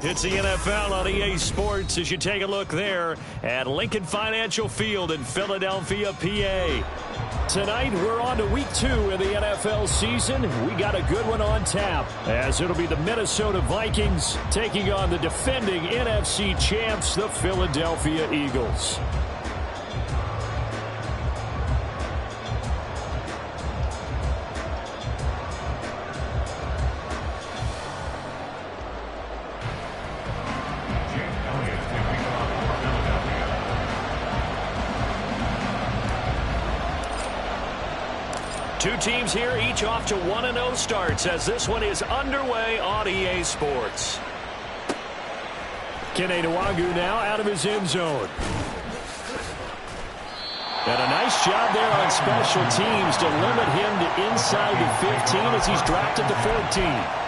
It's the NFL on EA Sports as you take a look there at Lincoln Financial Field in Philadelphia, PA. Tonight, we're on to week 2 in the NFL season. We got a good one on tap, as it'll be the Minnesota Vikings taking on the defending NFC champs, the Philadelphia Eagles. Two teams here, each off to 1-0 starts as this one is underway on EA Sports. Kene Nwangwu now out of his end zone. And a nice job there on special teams to limit him to inside the 15 as he's dropped at the 14.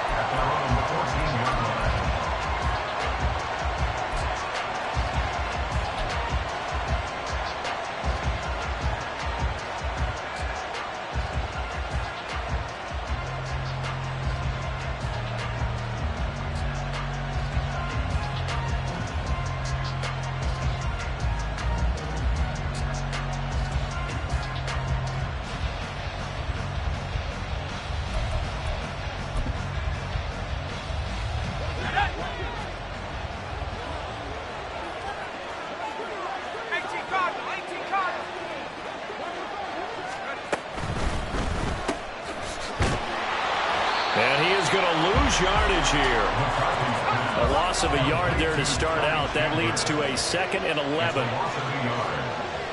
And he is going to lose yardage here. A loss of a yard there to start out. That leads to a 2nd and 11.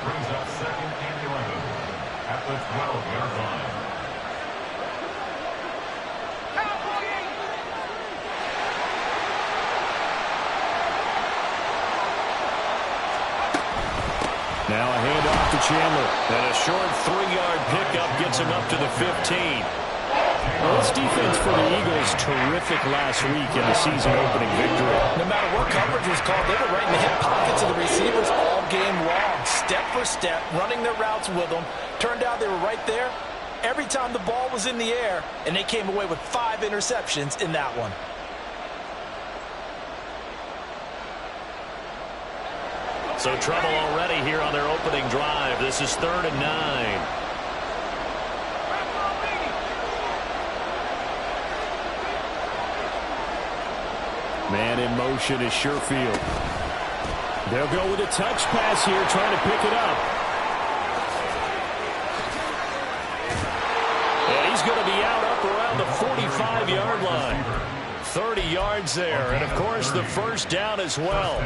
Brings up 2nd and 11 at the 12-yard line. Now a handoff to Chandler. And a short 3-yard pickup gets him up to the 15. Well, this defense for the Eagles, terrific last week in the season-opening victory. No matter what coverage was called, they were right in the hip pockets of the receivers all game long, step for step, running their routes with them. Turned out they were right there every time the ball was in the air, and they came away with 5 interceptions in that one. So trouble already here on their opening drive. This is 3rd and 9. Man in motion is Sherfield. They'll go with a touch pass here, trying to pick it up. And he's going to be out around the 45-yard line. 30 yards there, and of course the first down as well.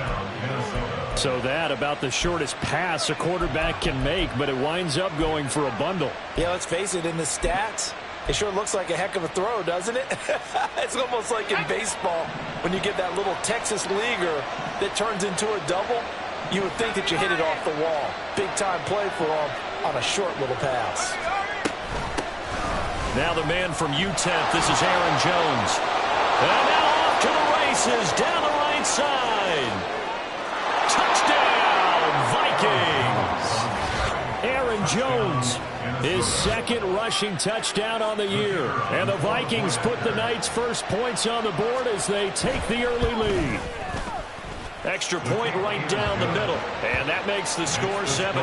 So that about the shortest pass a quarterback can make, but it winds up going for a bundle. Yeah, let's face it, in the stats, it sure looks like a heck of a throw, doesn't it? It's almost like in baseball when you get that little Texas leaguer that turns into a double. You would think that you hit it off the wall. Big-time play for him on a short little pass. Now the man from UTEP, this is Aaron Jones. And now off to the races down the right side. Touchdown, Vikings! Aaron Jones, his 2nd rushing touchdown on the year. And the Vikings put the Knights' first points on the board as they take the early lead. Extra point right down the middle. And that makes the score 7-0.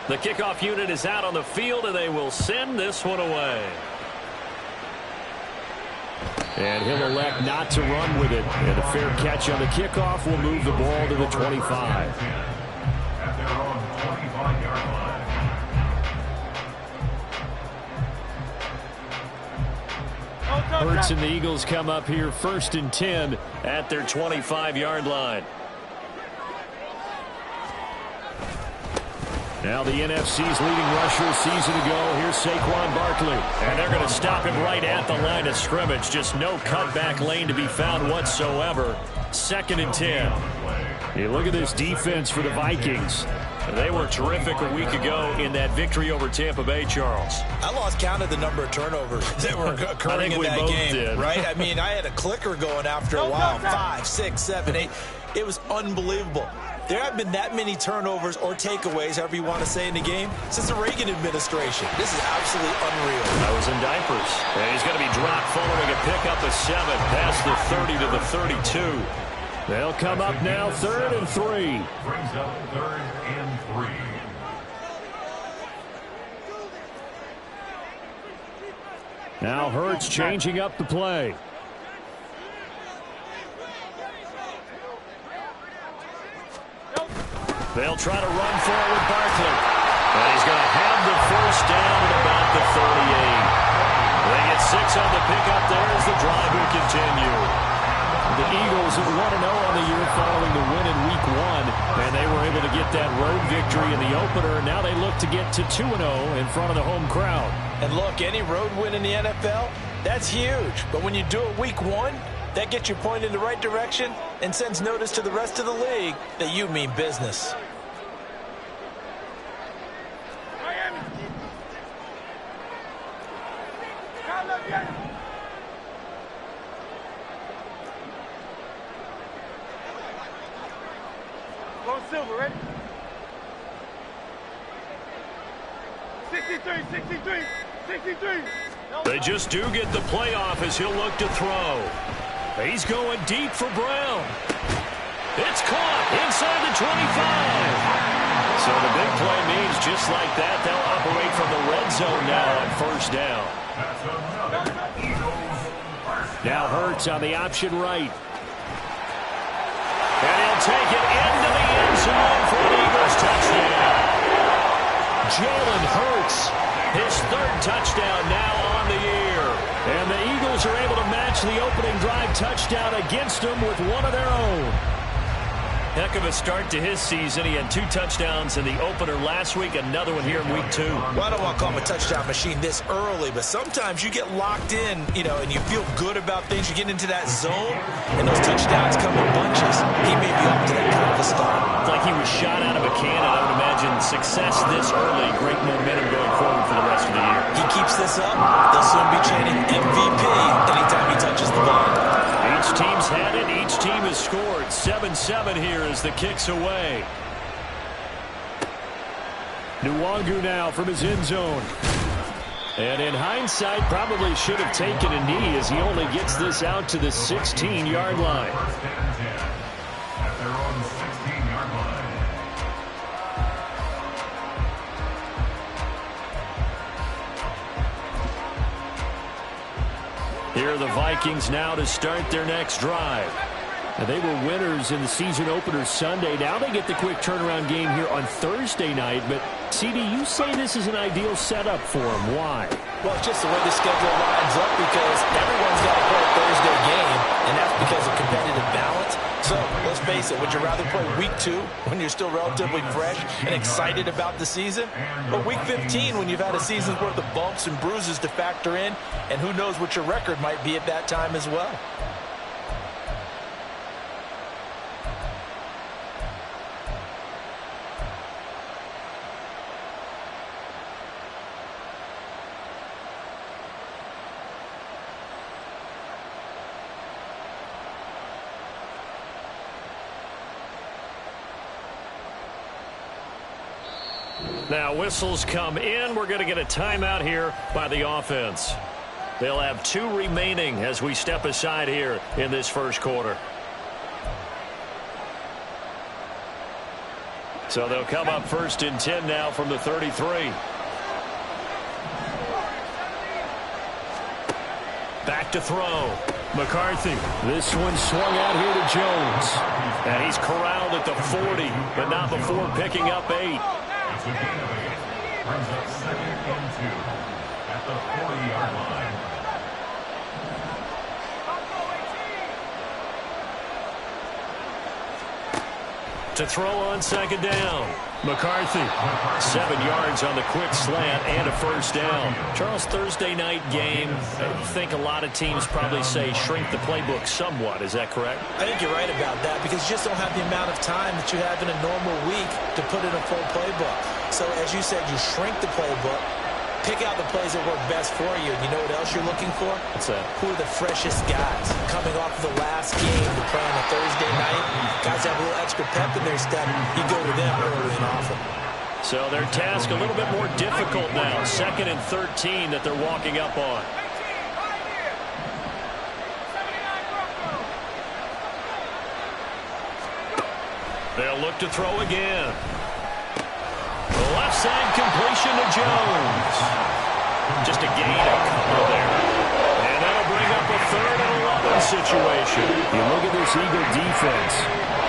The kickoff unit is out on the field, and they will send this one away. And he'll elect not to run with it. And a fair catch on the kickoff will move the ball to the 25. Hurts and the Eagles come up here 1st and 10 at their 25-yard line. Now the NFC's leading rusher a season ago. Here's Saquon Barkley. And they're going to stop him right at the line of scrimmage. Just no cutback lane to be found whatsoever. 2nd and 10. Hey, look at this defense for the Vikings. They were terrific a week ago in that victory over Tampa Bay, Charles. I lost count of the number of turnovers that were occurring in that game. Right? I mean, I had a clicker going after a while. 5, 6, 7, 8. It was unbelievable. There haven't been that many turnovers or takeaways, however you want to say, in the game since the Reagan administration. This is absolutely unreal. I was in diapers. And he's going to be dropped following a pickup of 7 past the 30 to the 32. They'll come up now 3rd and 3. Brings up 3rd and 3. Now Hurts changing up the play. They'll try to run for it with Barkley. And he's going to have the first down at about the 38. They get 6 on the pickup there as the drive will continue. The Eagles have 1-0 on the year following the win in Week 1, and they were able to get that road victory in the opener. Now they look to get to 2-0 in front of the home crowd. And look, any road win in the NFL, that's huge. But when you do it Week 1, that gets you pointed in the right direction and sends notice to the rest of the league that you mean business. Silver, ready? 63. They just do get the playoff as he'll look to throw. He's going deep for Brown. It's caught inside the 25. So the big play means just like that, they'll operate from the red zone now on 1st down. Now Hurts on the option right. And he'll take it into the end zone for an Eagles touchdown. Jalen Hurts, his 3rd touchdown now on the year. And the Eagles are able to match the opening drive touchdown against them with one of their own. Heck of a start to his season. He had 2 touchdowns in the opener last week, another one here in Week 2. Well, I don't want to call him a touchdown machine this early, but sometimes you get locked in, and you feel good about things. You get into that zone, and those touchdowns come in bunches. He may be up to that kind of a start. It's like he was shot out of a cannon. I would imagine success this early, great momentum going forward for the rest of the year. He keeps this up, they'll soon be chanting MVP anytime he touches the ball. Each team's had it. Each team has scored. 7-7 here as the kick's away. Nwangu now from his end zone. And in hindsight, probably should have taken a knee as he only gets this out to the 16-yard line. At their own 16-yard line. Here are the Vikings now to start their next drive. Now, they were winners in the season opener Sunday. Now they get the quick turnaround game here on Thursday night. But, CD, you say this is an ideal setup for them. Why? Well, it's just the way the schedule lines up because everyone's got to play a Thursday game, and that's because of competitive balance. So, let's face it, would you rather play Week 2 when you're still relatively fresh and excited about the season? Or Week 15 when you've had a season's worth of bumps and bruises to factor in, and who knows what your record might be at that time as well? Now whistles come in. We're going to get a timeout here by the offense. They'll have 2 remaining as we step aside here in this first quarter. So they'll come up 1st and 10 now from the 33. Back to throw. McCarthy. This one swung out here to Jones. And he's corralled at the 40, but not before picking up 8. It's a gain of 8. Brings up 2nd and 2 at the 40-yard line. To throw on 2nd down. McCarthy. 7 yards on the quick slant and a first down. Charles, Thursday night game, I think a lot of teams probably say shrink the playbook somewhat. Is that correct? I think you're right about that because you just don't have the amount of time that you have in a normal week to put in a full playbook. So as you said, you shrink the playbook, Pick out the plays that work best for you. And you know what else you're looking for? What's that? Who are the freshest guys coming off of the last game to play on a Thursday night? Guys have a little extra pep in their step. You go to them early and often. So their task a little bit more difficult now. 2nd and 13 that they're walking up on. They'll look to throw again. The left side completion to Jones. Just a gain of couple there. And that'll bring up a 3rd and 11 situation. You look at this Eagle defense.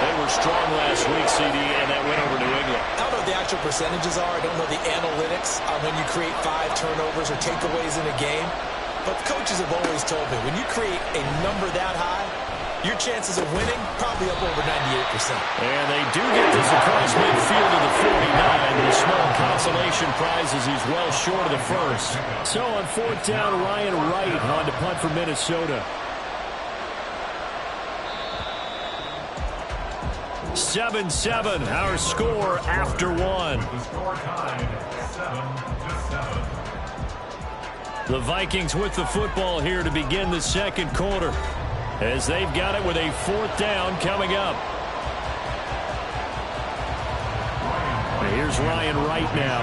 They were strong last week, CD, and that went over New England. I don't know what the actual percentages are. I don't know the analytics on when you create 5 turnovers or takeaways in a game. But coaches have always told me, when you create a number that high, your chances of winning probably up over 98%. And they do get this across midfield to the 49. The small consolation prize is he's well short of the first. So on 4th down, Ryan Wright on to punt for Minnesota. 7-7, our score after 1. The score tied 7-7. The Vikings with the football here to begin the 2nd quarter, as they've got it with a 4th down coming up. Here's Ryan Wright now,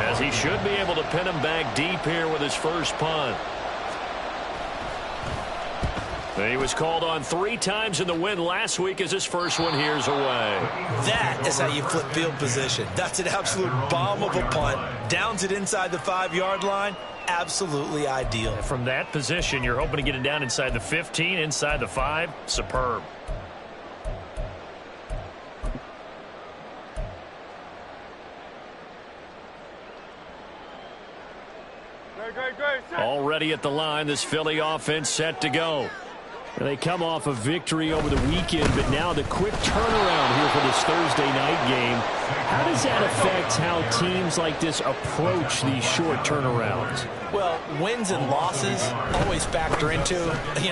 as he should be able to pin him back deep here with his first punt. He was called on 3 times in the win last week as his first one here's away. That is how you flip field position. That's an absolute bomb of a punt. Downs it inside the 5-yard line. Absolutely ideal. From that position, you're hoping to get it down inside the 15, inside the 5. Superb. Already at the line, this Philly offense set to go. They come off a victory over the weekend, but now the quick turnaround here for this Thursday night game. How does that affect how teams like this approach these short turnarounds? Well, wins and losses always factor into,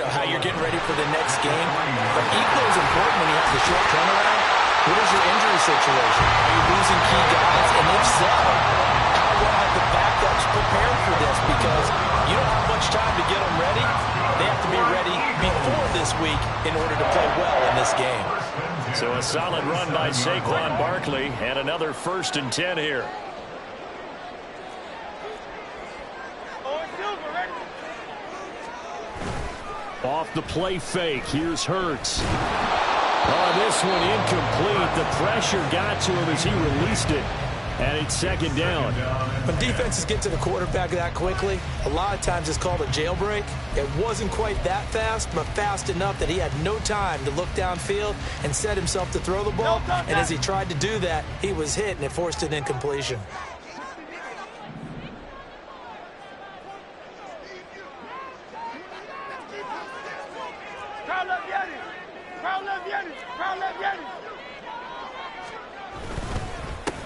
how you're getting ready for the next game. But equally as important when you have the short turnaround, what is your injury situation? Are you losing key guys? And if so, how well have the backups prepared for this? Because you don't have much time to get them ready. They have to be ready before this week in order to play well in this game. So a solid run by Saquon Barkley and another 1st and 10 here. Off the play fake, here's Hurts. Oh, this one incomplete. The pressure got to him as he released it. And it's 2nd down. When defenses get to the quarterback that quickly, a lot of times it's called a jailbreak. It wasn't quite that fast, but fast enough that he had no time to look downfield and set himself to throw the ball. And as he tried to do that, he was hit, and it forced an incompletion.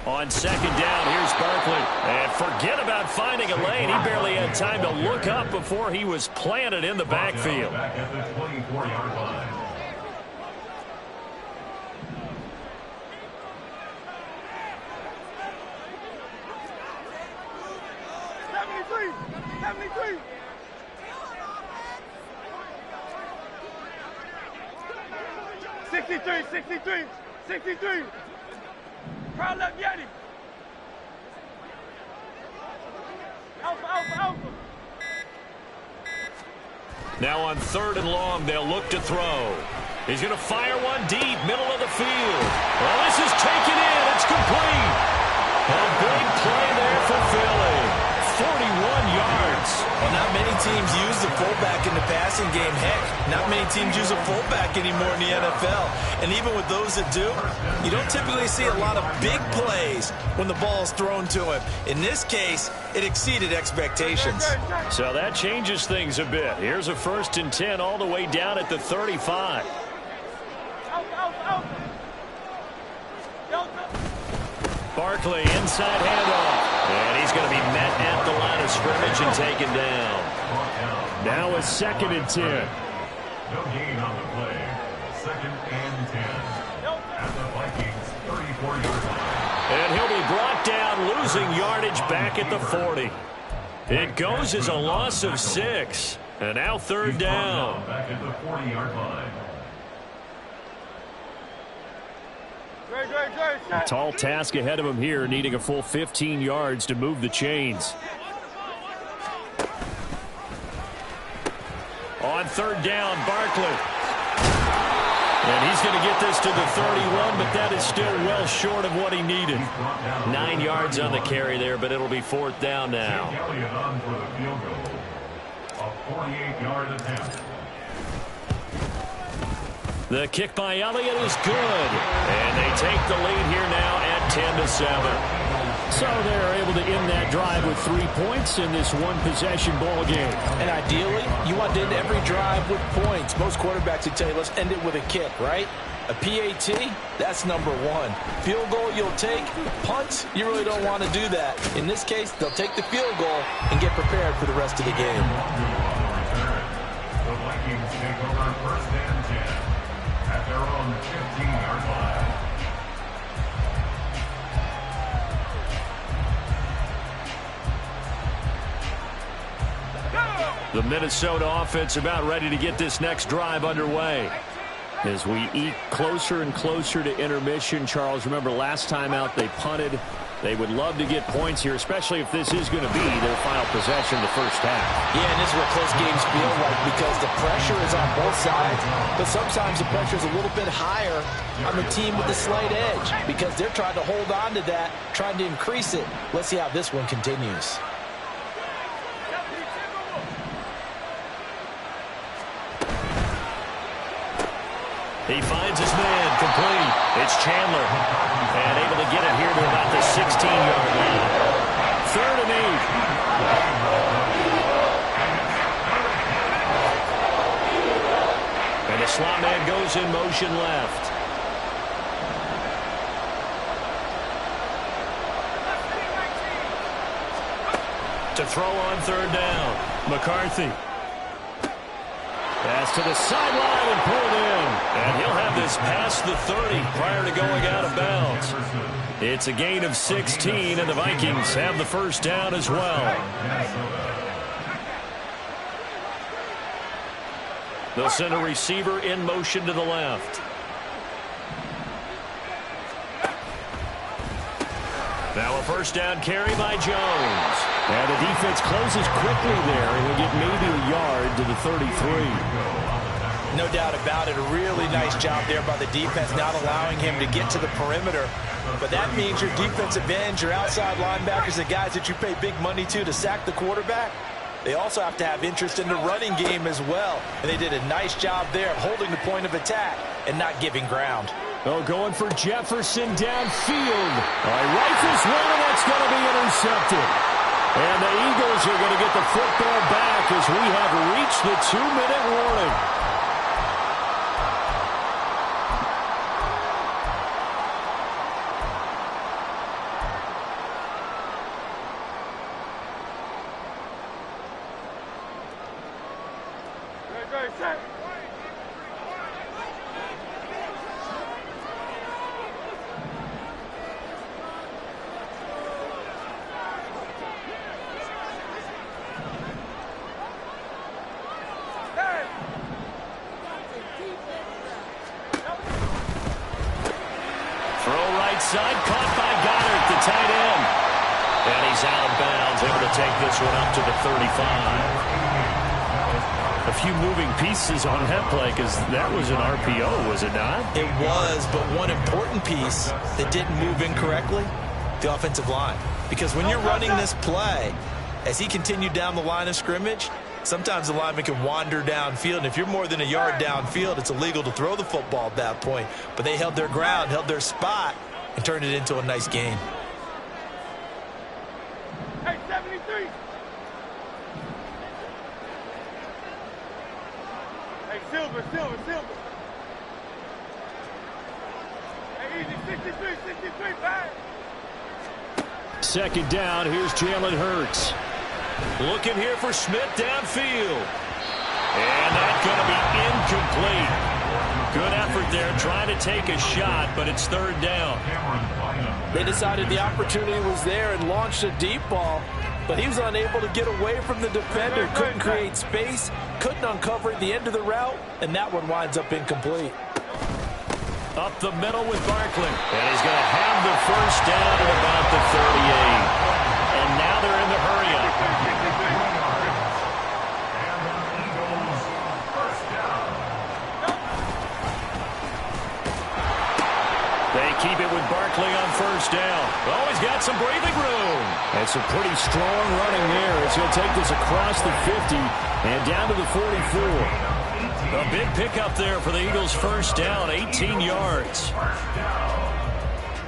On 2nd down, here's Barkley. And forget about finding a lane. He barely had time to look up before he was planted in the backfield. Back at the 24-yard line. Crowd left Yeti. Alpha. Now on 3rd and long, they'll look to throw. He's going to fire one deep, middle of the field. Well, this is taken in. It's complete. A big play there for Philly. 41 yards. Well, not many teams use the fullback in the passing game. Heck, not many teams use a fullback anymore in the NFL. And even with those that do, you don't typically see a lot of big plays when the ball's thrown to him. In this case, it exceeded expectations. So that changes things a bit. Here's a 1st and 10 all the way down at the 35. Barkley, inside handoff. And he's going to be met at the line of scrimmage and taken down. Now a 2nd and 10. No gain on the play. 2nd and 10. At the Vikings 34-yard line. And he'll be brought down, losing yardage back at the 40. It goes as a loss of 6. And now third down. Back at the 40-yard line. A tall task ahead of him here, needing a full 15 yards to move the chains. On third down, Barkley. And he's going to get this to the 31, but that is still well short of what he needed. 9 yards on the carry there, but it'll be fourth down now. Elliott on for the field goal. A 48-yard attempt. The kick by Elliott is good. And they take the lead here now at 10-7. So they're able to end that drive with 3 points in this one-possession ball game. And ideally, you want to end every drive with points. Most quarterbacks would tell you, let's end it with a kick, right? A PAT, that's number one. Field goal, you'll take. Punts, you really don't want to do that. In this case, they'll take the field goal and get prepared for the rest of the game. The Vikings take over first and 10 at their own 15-yard line. The Minnesota offense about ready to get this next drive underway. As we eke closer and closer to intermission, Charles, remember last time out they punted. They would love to get points here, especially if this is going to be their final possession the first half. Yeah, and this is what close games feel like because the pressure is on both sides, but sometimes the pressure is a little bit higher on the team with the slight edge because they're trying to hold on to that, trying to increase it. Let's see how this one continues. He finds his man complete. It's Chandler. And able to get it here to about the 16-yard line. 3rd and 8. And the slot man goes in motion left. To throw on 3rd down. McCarthy. Pass to the sideline and pulled in. And he'll have this past the 30 prior to going out of bounds. It's a gain of 16, and the Vikings have the first down as well. They'll send a receiver in motion to the left. Now a first down carry by Jones. And the defense closes quickly there, and he'll get maybe a yard to the 33. No doubt about it. A really nice job there by the defense, not allowing him to get to the perimeter. But that means your defensive ends, your outside linebackers, the guys that you pay big money to sack the quarterback, they also have to have interest in the running game as well. And they did a nice job there of holding the point of attack and not giving ground. Oh, going for Jefferson downfield. All right, rifles one, and that's going to be intercepted. And the Eagles are going to get the football back as we have reached the 2-minute warning. Side caught by Goddard, the tight end. And he's out of bounds, able to take this one up to the 35. A few moving pieces on that play because that was an RPO, was it not? It was, but one important piece that didn't move incorrectly, the offensive line. Because when you're running this play, as he continued down the line of scrimmage, sometimes the lineman can wander downfield. And if you're more than a yard downfield, it's illegal to throw the football at that point. But they held their ground, held their spot, and turned it into a nice gain. Hey, 73. Hey, Silver. Hey, easy, 63, back. Second down, here's Jalen Hurts. Looking here for Smith downfield. And that's going to be incomplete. Good effort there, trying to take a shot, but it's 3rd down. They decided the opportunity was there and launched a deep ball. but he was unable to get away from the defender, couldn't create space, couldn't uncover the end of the route, and that one winds up incomplete. Up the middle with Barkley. And he's going to have the first down at about the 38. And now they're in the hurry-up. They keep it with Barkley on first down. Oh, he's got some breathing room. And some pretty strong running there as he'll take this across the 50 and down to the 44. A big pickup there for the Eagles' first down, 18 yards. First down.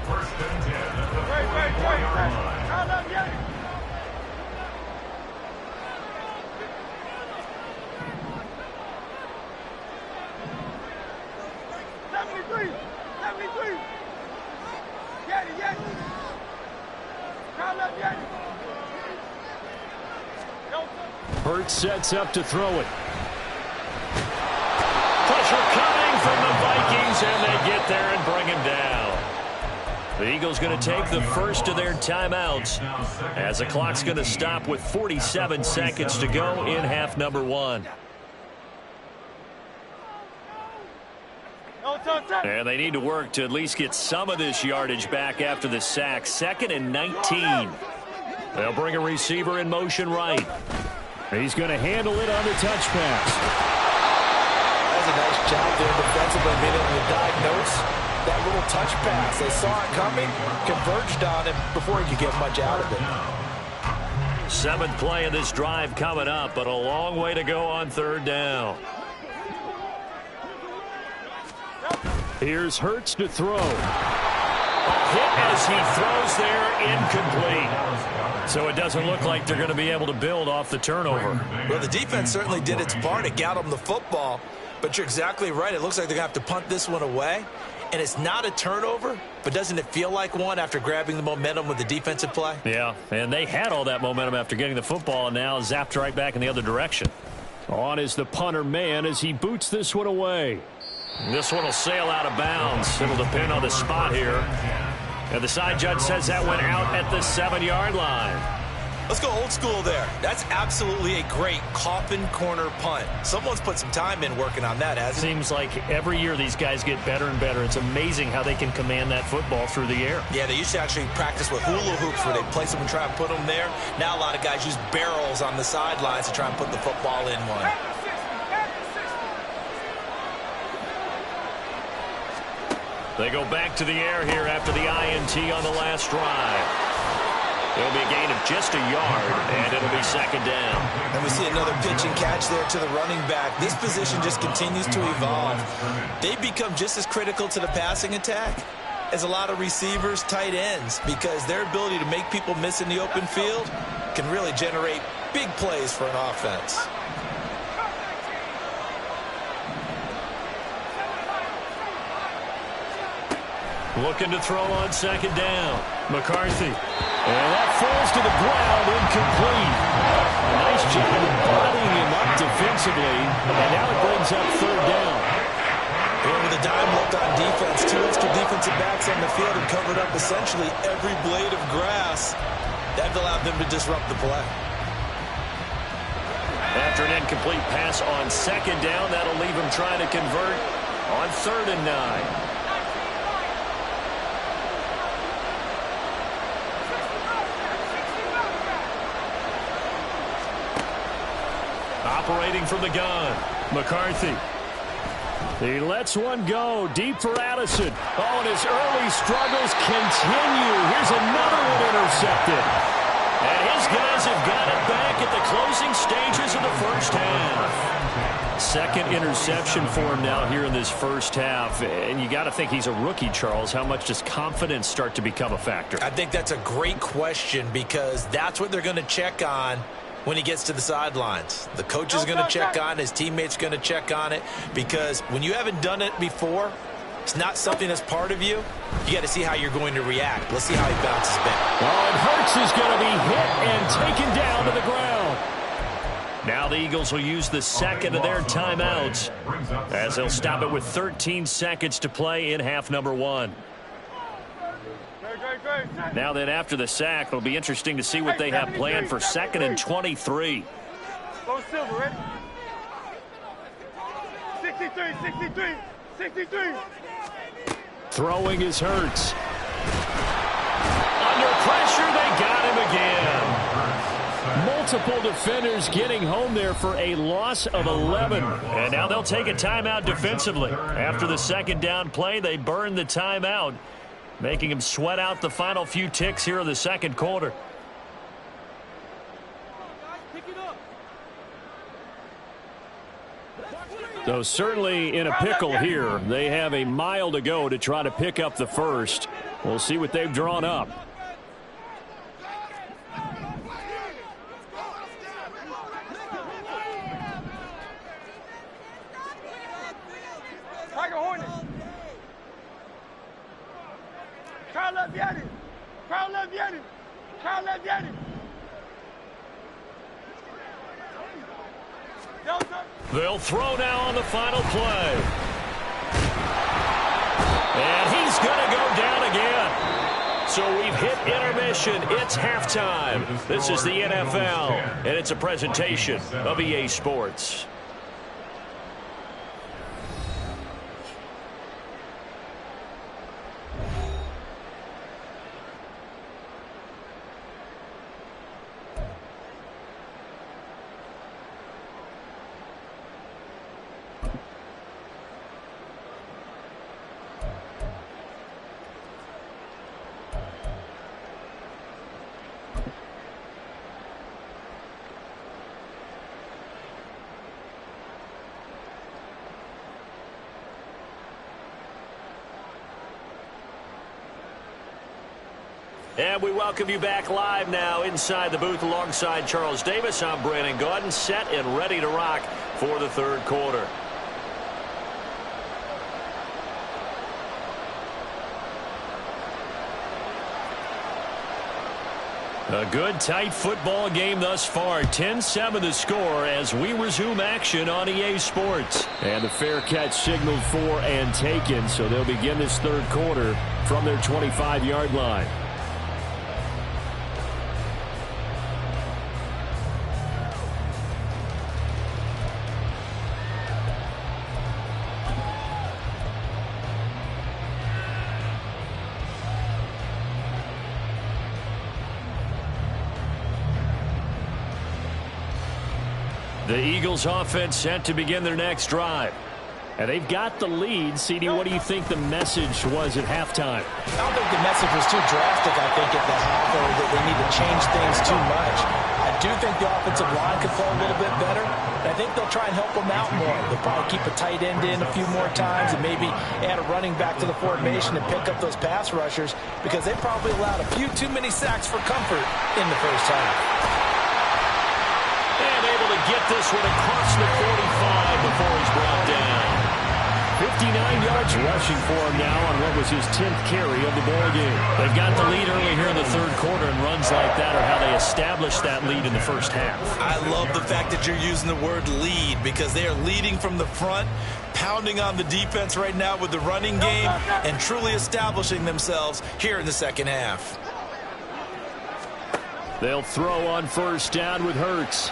First and 10 at the 73. Yes. Hurts sets up to throw it. Pressure coming from the Vikings, and they get there and bring him down. The Eagles going to take the first of their timeouts as the clock's going to stop with 47 seconds to go in half number one. And they need to work to at least get some of this yardage back after the sack. 2nd and 19. They'll bring a receiver in motion right. He's going to handle it on the touch pass. That was a nice job there defensively, being able to diagnose that little touch pass. They saw it coming, converged on him before he could get much out of it. 7th play of this drive coming up, but a long way to go on third down. Here's Hurts to throw. A hit as he throws there, incomplete. So it doesn't look like they're going to be able to build off the turnover. Well, the defense certainly did its part. It got them the football. But you're exactly right. It looks like they're going to have to punt this one away. And it's not a turnover, but doesn't it feel like one after grabbing the momentum with the defensive play? Yeah, and they had all that momentum after getting the football and now zapped right back in the other direction. On is the punter man as he boots this one away. This one will sail out of bounds. It'll depend on the spot here. And the side judge says that went out at the 7-yard line. Let's go old school there. That's absolutely a great coffin corner punt. Someone's put some time in working on that, hasn't it? Seems like every year these guys get better and better. It's amazing how they can command that football through the air. Yeah, they used to actually practice with hula hoops where they place them and try and put them there. Now a lot of guys use barrels on the sidelines to try and put the football in one. They go back to the air here after the INT on the last drive. It'll be a gain of just a yard, and it'll be 2nd down. And we see another pitch and catch there to the running back. This position just continues to evolve. They become just as critical to the passing attack as a lot of receivers, tight ends, because their ability to make people miss in the open field can really generate big plays for an offense. Looking to throw on 2nd down. McCarthy. And that falls to the ground, incomplete. A nice job of bodying him up defensively. And now it brings up 3rd down. And with a dime left on defense, 2 extra defensive backs on the field and covered up essentially every blade of grass. That allowed them to disrupt the play. After an incomplete pass on 2nd down, that'll leave him trying to convert on 3rd and 9. Operating from the gun, McCarthy. He lets one go deep for Addison. Oh, and his early struggles continue. Here's another one intercepted. And his guys have got it back at the closing stages of the first half. 2nd interception for him now here in this first half. And you got to think he's a rookie, Charles. How much does confidence start to become a factor? I think that's a great question because that's what they're going to check on when he gets to the sidelines. The coach is going to check on it. His teammates going to check on it because when you haven't done it before, it's not something that's part of you. You got to see how you're going to react. Let's see how he bounces back. Oh, and Hurts is going to be hit and taken down to the ground. Now the Eagles will use the 2nd of their timeouts as they'll stop it with 13 seconds to play in half number 1. Now then, after the sack, it'll be interesting to see what they have planned for 2nd and 23. Go Silver, ready? 63. Throwing is Hurts. Under pressure, they got him again. Multiple defenders getting home there for a loss of 11. And now they'll take a timeout defensively. After the second down play, they burned the timeout, making him sweat out the final few ticks here in the second quarter. So certainly in a pickle here. They have a mile to go to try to pick up the first. We'll see what they've drawn up. Tiger Hornet. Crowd left Yeti. Crowd left Yeti. Crowd left Yeti. They'll throw now on the final play. And he's going to go down again. So we've hit intermission. It's halftime. This is the NFL, and it's a presentation of EA Sports. And we welcome you back live now inside the booth alongside Charles Davis. I'm Brandon Gaudin, set and ready to rock for the third quarter. A good, tight football game thus far. 10-7 the score as we resume action on EA Sports. And the fair catch signaled for and taken, so they'll begin this third quarter from their 25-yard line. The Eagles offense set to begin their next drive. And they've got the lead. CD, what do you think the message was at halftime? I don't think the message was too drastic, I think, at the half, or that they need to change things too much. I do think the offensive line could play a little bit better. I think they'll try and help them out more. They'll probably keep a tight end in a few more times and maybe add a running back to the formation and pick up those pass rushers because they probably allowed a few too many sacks for comfort in the first half. And able to get this one across the 45 before he's brought down. 59 yards rushing for him now on what was his 10th carry of the ball game. They've got the lead early here in the third quarter, and runs like that are how they established that lead in the first half. I love the fact that you're using the word lead because they are leading from the front, pounding on the defense right now with the running game, and truly establishing themselves here in the second half. They'll throw on first down with Hurts.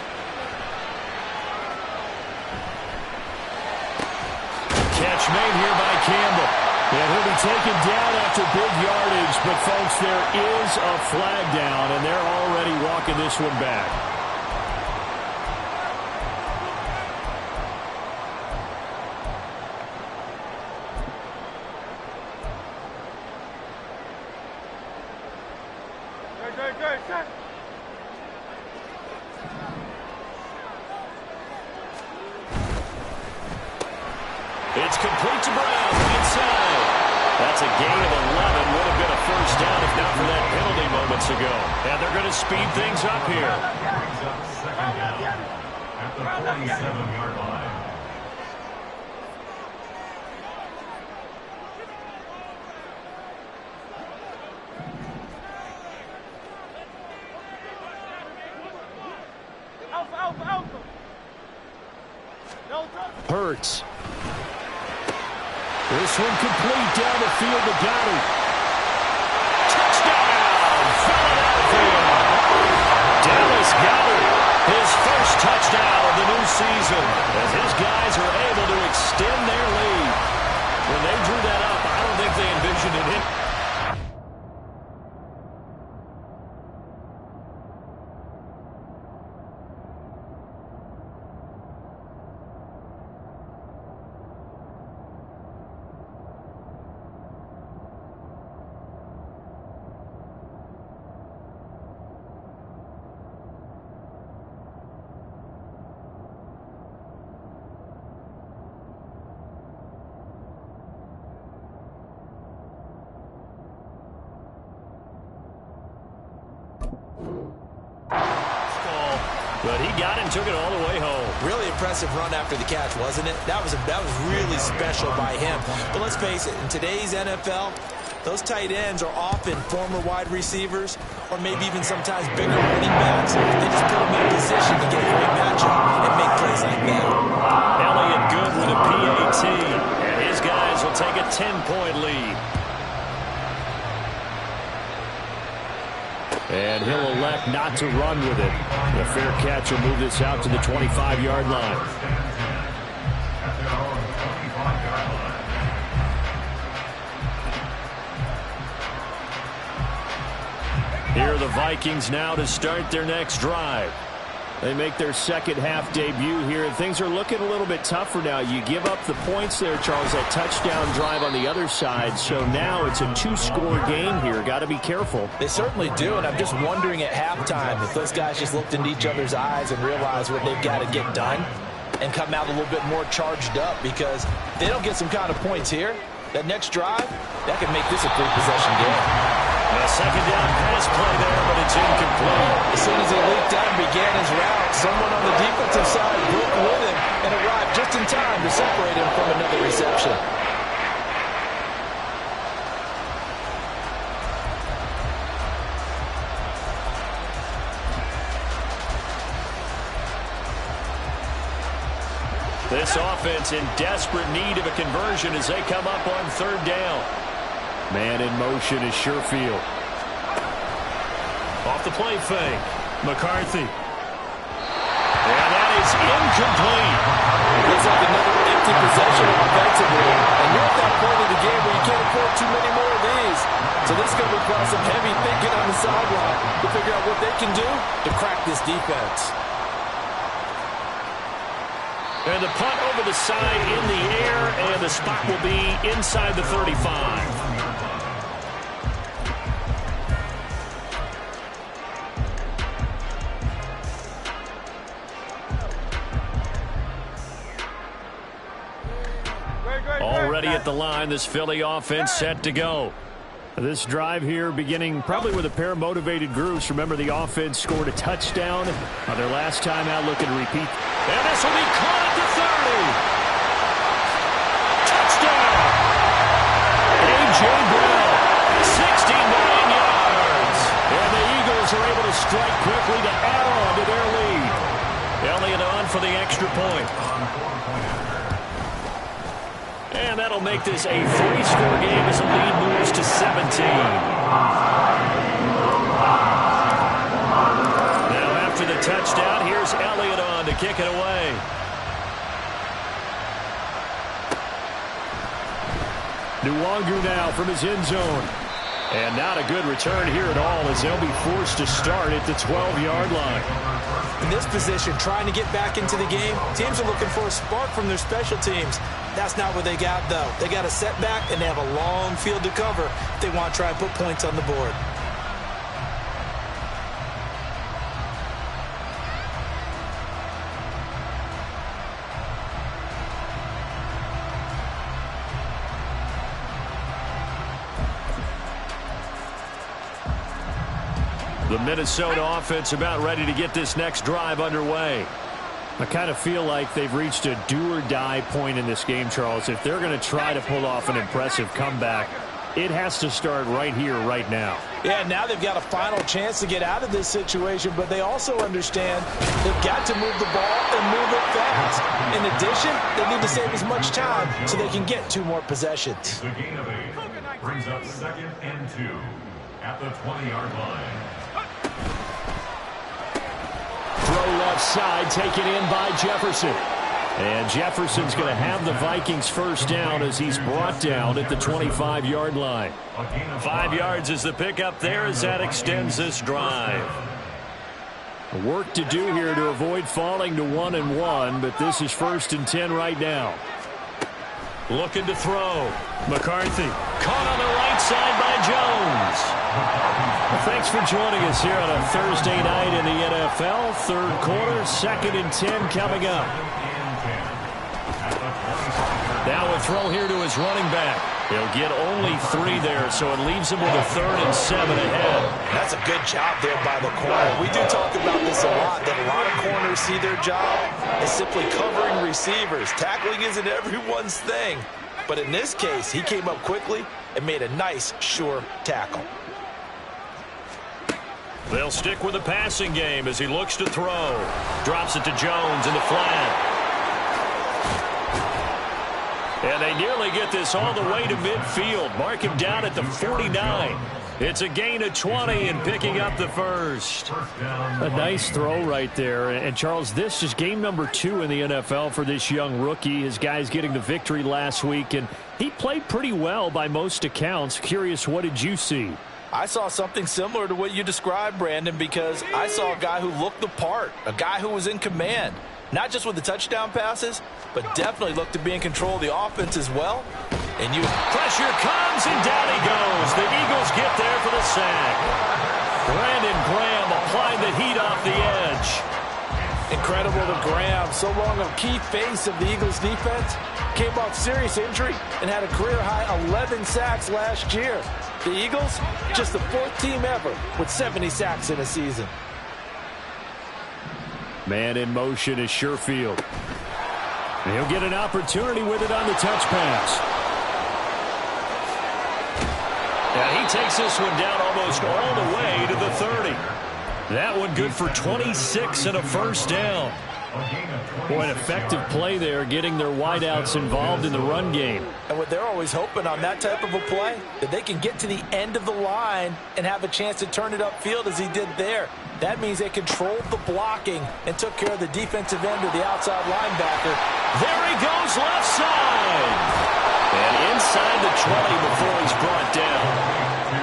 Catch made here by Campbell. And he'll be taken down after big yardage. But, folks, there is a flag down, and they're already walking this one back. Good. Set. It's complete to Brown, right side. That's a gain of 11. Would have been a first down if not for that penalty moments ago. And they're going to speed things up here. Brings up second down at the 47-yard line. Alpha. Hurts. This one complete down the field to Goddard. Touchdown, But he got it and took it all the way home. Really impressive run after the catch, wasn't it? That was really special by him. But let's face it, in today's NFL, those tight ends are often former wide receivers or maybe even sometimes bigger running backs. They just put them in position to get a great matchup and make plays like that. Elliott good with a PAT, and his guys will take a 10-point lead. And he'll elect not to run with it. A fair catch will move this out to the 25-yard line. Here are the Vikings now to start their next drive. They make their second-half debut here, and things are looking a little bit tougher now. You give up the points there, Charles, that touchdown drive on the other side, so now it's a two-score game here. Got to be careful. They certainly do, and I'm just wondering at halftime if those guys just looked into each other's eyes and realized what they've got to get done and come out a little bit more charged up, because if they don't get some kind of points here, that next drive, that could make this a three-possession game. A second down pass play there, but it's incomplete. As soon as he leaped out and began his route, someone on the defensive side broke with him and arrived just in time to separate him from another reception. This offense in desperate need of a conversion as they come up on third down. Man in motion is Sherfield. Off the play fake. McCarthy. And that is incomplete. Looks like another empty possession offensively. And you're at that point of the game where you can't afford too many more of these. So this is going to require some heavy thinking on the sideline to figure out what they can do to crack this defense. And the punt over the side in the air, and the spot will be inside the 35. Already at the line, this Philly offense set to go. This drive here beginning probably with a pair of motivated groups. Remember, the offense scored a touchdown on their last time out, looking to repeat. And this will be caught at the 30. Touchdown! A.J. Brown, 69 yards. And the Eagles are able to strike quickly to add on to their lead. Elliott on for the extra point. And that'll make this a three-score game as the lead moves to 17. Now after the touchdown, here's Elliott on to kick it away. Nwangu now from his end zone. And not a good return here at all as they'll be forced to start at the 12-yard line. In this position, trying to get back into the game, teams are looking for a spark from their special teams. That's not what they got, though. They got a setback, and they have a long field to cover if they want to try and put points on the board. The Minnesota offense about ready to get this next drive underway. I kind of feel like they've reached a do-or-die point in this game, Charles. If they're going to try to pull off an impressive comeback, it has to start right here, right now. Yeah, now they've got a final chance to get out of this situation, but they also understand they've got to move the ball and move it fast. In addition, they need to save as much time so they can get two more possessions. The gain of 8 brings up 2nd and 2 at the 20-yard line. Throw left side, taken in by Jefferson. And Jefferson's going to have the Vikings first down as he's brought down at the 25-yard line. 5 yards is the pickup there as that extends this drive. Work to do here to avoid falling to 1-1, but this is 1st and 10 right now. Looking to throw. McCarthy caught on the right side by Jones. Well, thanks for joining us here on a Thursday night in the NFL. Third quarter, 2nd and 10 coming up. Now a throw here to his running back. He'll get only 3 there, so it leaves him with a 3rd and 7 ahead. That's a good job there by the corner. We do talk about this a lot, that a lot of corners see their job as simply covering receivers. Tackling isn't everyone's thing. But in this case, he came up quickly and made a nice, sure tackle. They'll stick with the passing game as he looks to throw. Drops it to Jones in the flat. And they nearly get this all the way to midfield. Mark him down at the 49. It's a gain of 20 and picking up the first. A nice throw right there. And, Charles, this is game number 2 in the NFL for this young rookie. His guys getting the victory last week, and he played pretty well by most accounts. Curious, what did you see? I saw something similar to what you described, Brandon, because I saw a guy who looked the part, a guy who was in command. Not just with the touchdown passes, but definitely looked to be in control of the offense as well. And pressure comes, and down he goes. The Eagles get there for the sack. Brandon Graham applying the heat off the edge. Incredible to Graham. So long a key face of the Eagles defense. Came off serious injury and had a career-high 11 sacks last year. The Eagles, just the 4th team ever with 70 sacks in a season. Man in motion is Sherfield. And he'll get an opportunity with it on the touch pass. And he takes this one down almost all the way to the 30. That one good for 26 and a first down. Boy, an effective play there, getting their wideouts involved in the run game. And what they're always hoping on that type of a play, that they can get to the end of the line and have a chance to turn it upfield as he did there. That means they controlled the blocking and took care of the defensive end of the outside linebacker. There he goes, left side. And inside the 20 before he's brought down.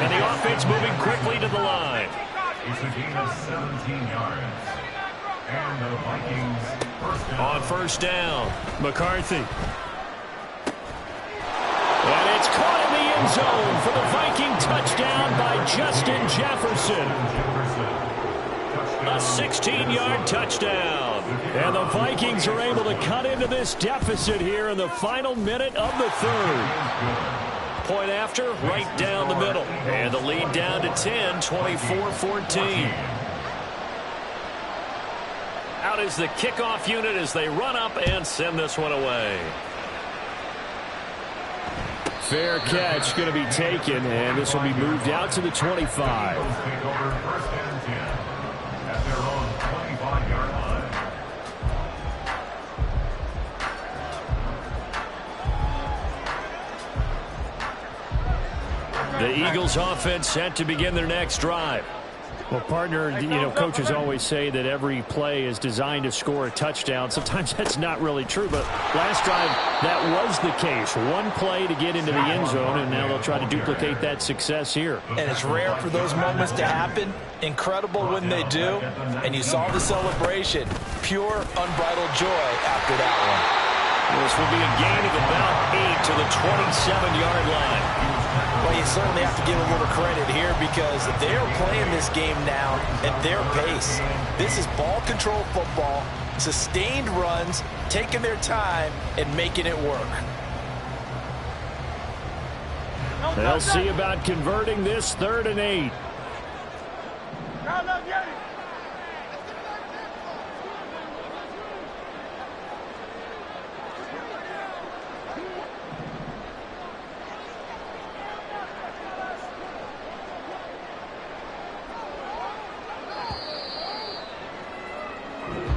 And the offense moving quickly to the line. It's a gain of 17 yards. And the Vikings first down. On first down, McCarthy. And it's caught in the end zone for the Viking touchdown by Justin Jefferson. A 16-yard touchdown. And the Vikings are able to cut into this deficit here in the final minute of the 3rd. Point after, right down the middle. And the lead down to 10, 24-14. Out is the kickoff unit as they run up and send this one away. Fair catch going to be taken, and this will be moved out to the 25. Take over first and 10 at their own 25-yard line. The Eagles offense set to begin their next drive. Well, partner, coaches always say that every play is designed to score a touchdown. Sometimes that's not really true, but last drive, that was the case. One play to get into the end zone, and now they'll try to duplicate that success here. And it's rare for those moments to happen. Incredible when they do. And you saw the celebration. Pure, unbridled joy after that one. This will be a gain of about 8 to the 27-yard line. Well, you certainly have to give a little credit here because they're playing this game now at their pace. This is ball control football, sustained runs, taking their time, and making it work. They'll see about converting this 3rd and 8.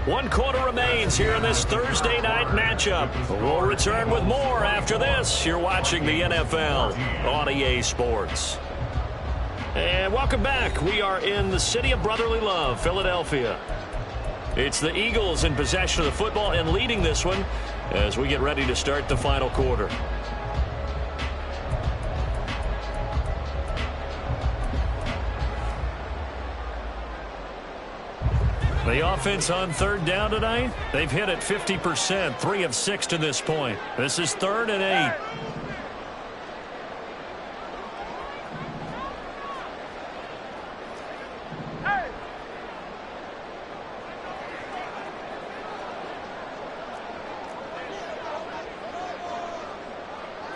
One quarter remains here in this Thursday night matchup. We'll return with more after this. You're watching the NFL on EA Sports. And welcome back. We are in the city of brotherly love, Philadelphia. It's the Eagles in possession of the football and leading this one as we get ready to start the final quarter. The offense on 3rd down tonight, they've hit it 50%, 3 of 6 to this point. This is 3rd and 8.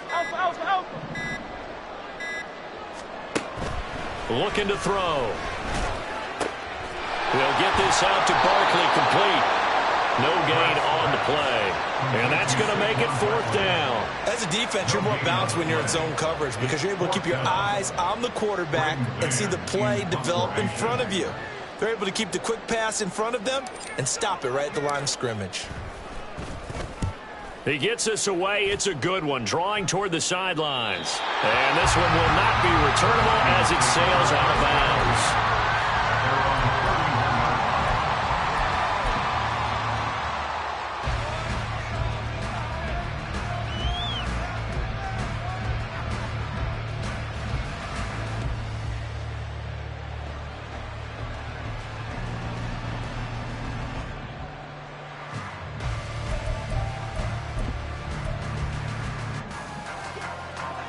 Alpha, alpha, alpha. looking to throw. He'll get this out to Barkley, complete. No gain on the play. And that's going to make it 4th down. As a defense, you're more balanced when you're in zone coverage because you're able to keep your eyes on the quarterback and see the play develop in front of you. They're able to keep the quick pass in front of them and stop it right at the line of scrimmage. He gets this away. It's a good one, drawing toward the sidelines. And this one will not be returnable as it sails out of bounds.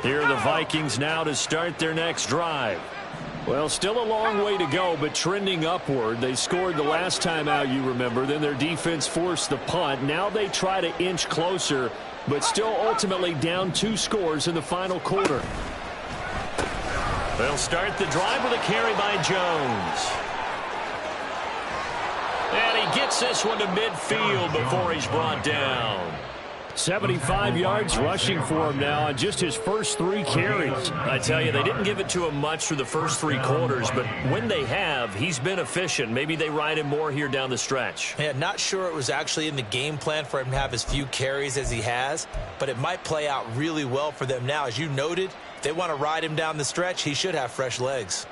Here are the Vikings now to start their next drive. Well, still a long way to go, but trending upward. They scored the last time out, you remember. Then their defense forced the punt. Now they try to inch closer, but still ultimately down 2 scores in the final quarter. They'll start the drive with a carry by Jones. And he gets this one to midfield before he's brought down. 75 yards rushing for him now on just his first 3 carries. I tell you, they didn't give it to him much through the first 3 quarters, but when they have, he's been efficient. Maybe they ride him more here down the stretch. Yeah, not sure it was actually in the game plan for him to have as few carries as he has, but it might play out really well for them now. As you noted, if they want to ride him down the stretch, he should have fresh legs.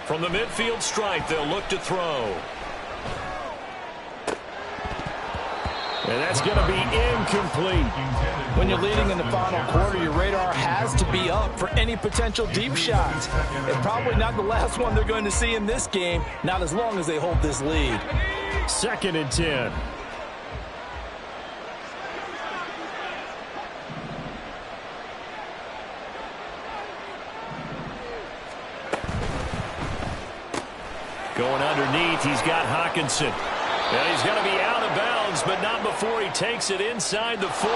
From the midfield stripe, they'll look to throw. And that's going to be incomplete. When you're leading in the final quarter, your radar has to be up for any potential deep shots. And probably not the last one they're going to see in this game, not as long as they hold this lead. 2nd and 10. Going underneath, he's got Hockenson. And he's going to be out of bounds, but not before he takes it inside the 40.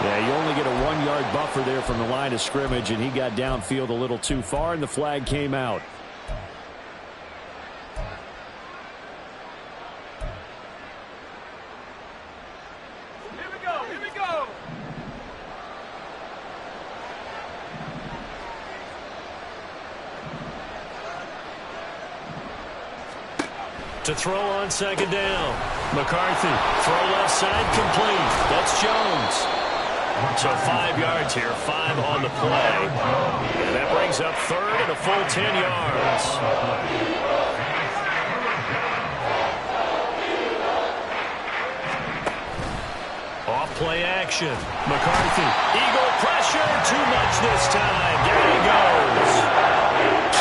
Yeah, you only get a 1-yard buffer there from the line of scrimmage, and he got downfield a little too far, and the flag came out. To throw on 2nd down. McCarthy, throw left side, complete. That's Jones. So 5 yards here, 5 on the play. And that brings up 3rd and a full 10 yards. Off play action. McCarthy, eagle pressure, too much this time. There he goes.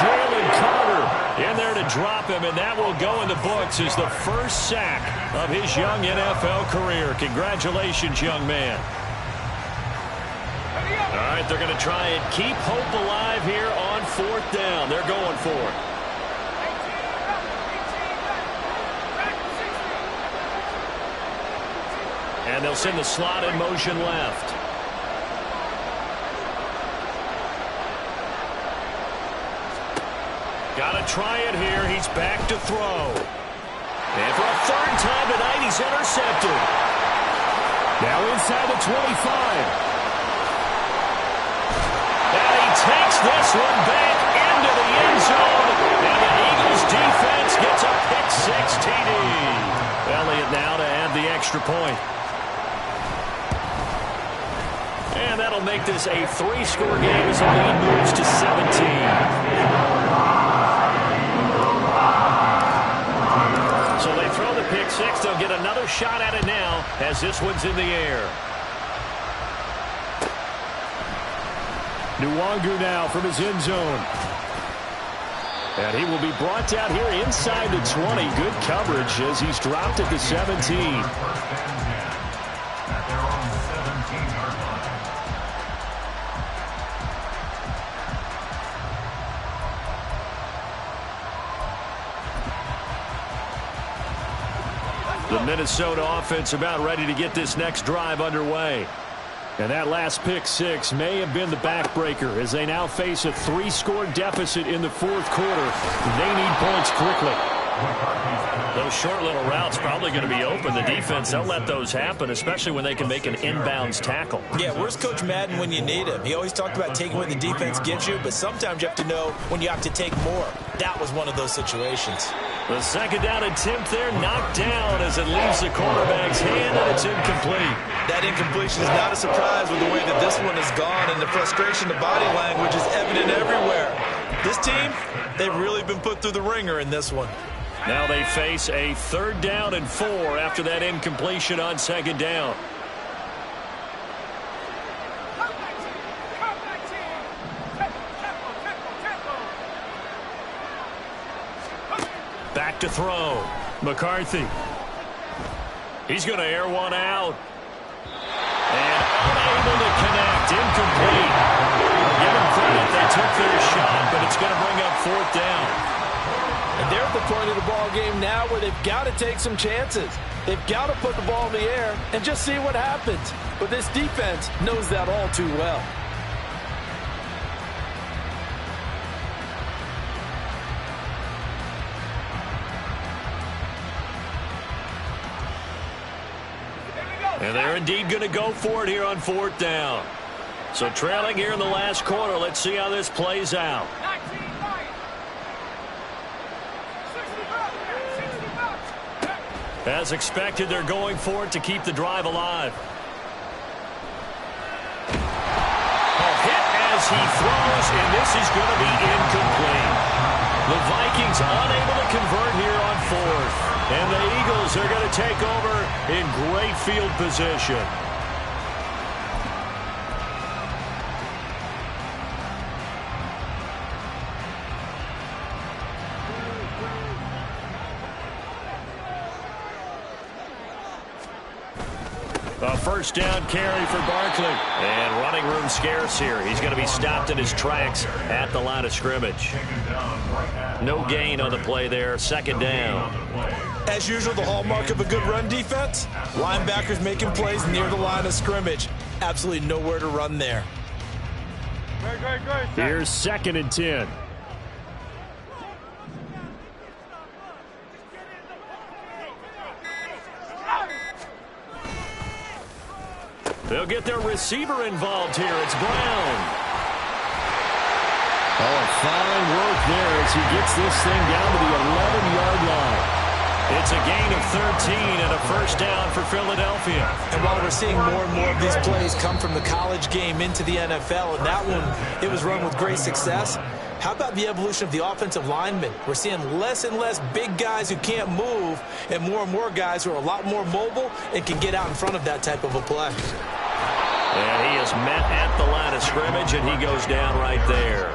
Jalen Carter in there to drop him, and that will go in the books as the first sack of his young NFL career. Congratulations, young man. All right, they're going to try and keep hope alive here on 4th down. They're going for it. And they'll send the slot in motion left. Got to try it here. He's back to throw. And for a 3rd time tonight, he's intercepted. Now inside the 25. And he takes this one back into the end zone. And the Eagles defense gets a pick-6 TD. Elliott now to add the extra point. And that'll make this a 3-score game as the lead moves to 17. So they throw the pick-6. They'll get another shot at it now as this one's in the air. Nwangu now from his end zone. And he will be brought down here inside the 20. Good coverage as he's dropped at the 17. At their own 17. The Minnesota offense about ready to get this next drive underway. And that last pick six may have been the backbreaker as they now face a 3-score deficit in the fourth quarter. They need points quickly. Those short little routes probably going to be open. The defense, they'll let those happen, especially when they can make an inbounds tackle. Yeah, where's Coach Madden when you need him? He always talked about taking what the defense gives you, but sometimes you have to know when you have to take more. That was one of those situations. The second down attempt there knocked down as it leaves the quarterback's hand, and it's incomplete. That incompletion is not a surprise with the way that this one has gone, and the frustration, the body language is evident everywhere. This team, they've really been put through the ringer in this one. Now they face a 3rd down and 4 after that incompletion on second down. Back to throw. McCarthy. He's going to air one out. And unable to connect. Incomplete. Give them credit. They took their shot, but it's going to bring up 4th down. And they're at the point of the ball game now where they've got to take some chances. They've got to put the ball in the air and just see what happens. But this defense knows that all too well. And they're indeed going to go for it here on 4th down. So trailing here in the last quarter. Let's see how this plays out. As expected, they're going for it to keep the drive alive. A hit as he throws, and this is going to be incomplete. The Vikings unable to convert here on 4th. And the Eagles are going to take over in great field position. A 1st down carry for Barkley. And running room scarce here. He's going to be stopped in his tracks at the line of scrimmage. No gain on the play there. 2nd down. As usual, the hallmark of a good run defense, linebackers making plays near the line of scrimmage. Absolutely nowhere to run there. Here's 2nd and 10. They'll get their receiver involved here. It's Brown. Oh, fine work there as he gets this thing down to the 11-yard line. It's a gain of 13 and a 1st down for Philadelphia. And while we're seeing more and more of these plays come from the college game into the NFL, and that one, it was run with great success, how about the evolution of the offensive linemen? We're seeing less and less big guys who can't move and more guys who are a lot more mobile and can get out in front of that type of a play. And he is met at the line of scrimmage, and he goes down right there.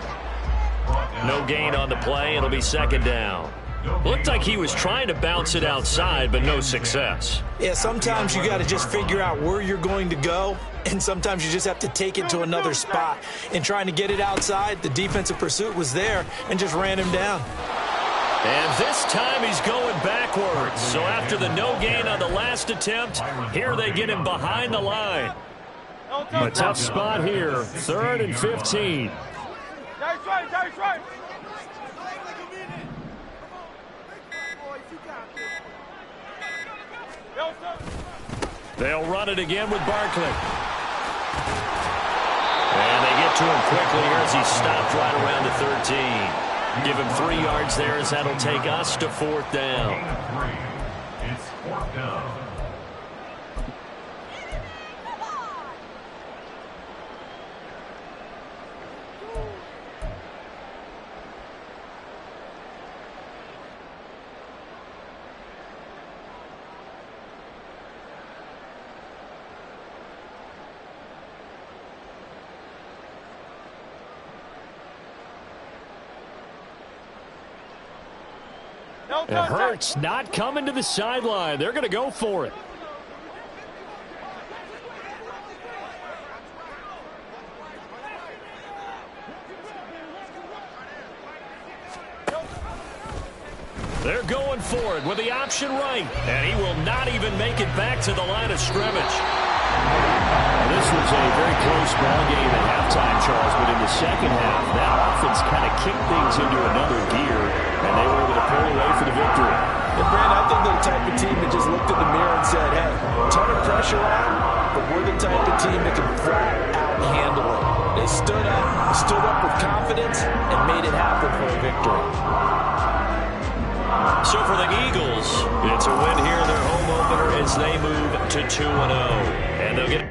No gain on the play. It'll be 2nd down. Looked like he was trying to bounce it outside, but no success. Yeah, sometimes you got to just figure out where you're going to go, and sometimes you just have to take it to another spot. And trying to get it outside, the defensive pursuit was there and just ran him down. And this time he's going backwards. So after the no gain on the last attempt, here they get him behind the line. A tough spot here. 3rd and 15. That's right. They'll run it again with Barkley. And they get to him quickly here as he's stopped right around the 13. Give him 3 yards there as that'll take us to 4th down. It's 4th down. And Hurts not coming to the sideline. They're going to go for it. They're going for it with the option right. And he will not even make it back to the line of scrimmage. This was a very close ball game at halftime, Charles, but in the second half, that offense kind of kicked things into another gear, and they were able to pull away for the victory. And, Brandon, I think they're the type of team that just looked in the mirror and said, hey, ton of pressure on, but we're the type of team that can flat out handle it. They stood up with confidence, and made it happen for a victory. So for the Eagles, it's a win here in their home opener as they move to 2-0. And they'll get